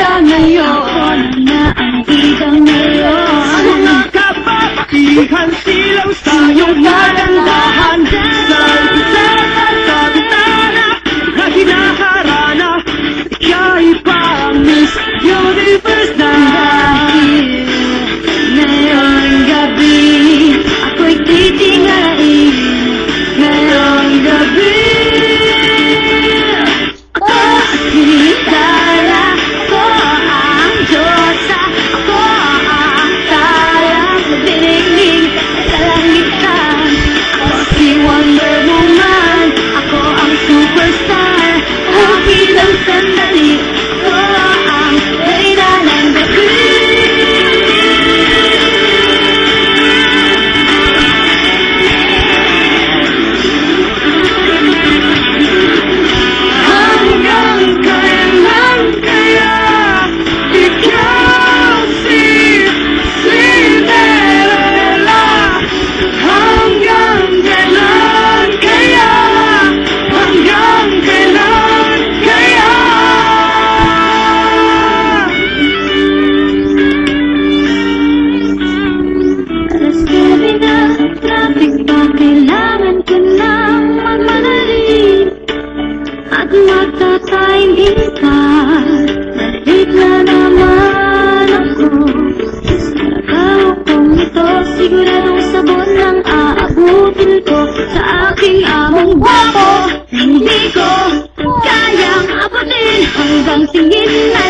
bida ngayon na ang bida ngayon. Mga kababaihan silang sa iyong kagandahan. Sa bintana, sa bintana, na hinaharana. Ika'y pang Miss Universe na. Ngayong gabi, ako'y titingalain. Ngayong gabi, ako si Dara. Ako ang Diyosa. Ako ang talang binigning sa langitan. Ako si Wonder Woman. Ako ang superstar. Akin ang sandali. Ako ang reyna ng gabi. Hanggang kailan kaya ikaw si Cinderella? Hanggang kailan kaya? Hanggang kailan kaya? Alas 9 na, traffic pa, kailangan ko nang magmadali at magta-timing pa. Balik na naman ako sa trabaho kong ito. Siguradong sabon lang aabutin ko sa aking among gwapo. Hindi ko kayang abutin hanggang tingin na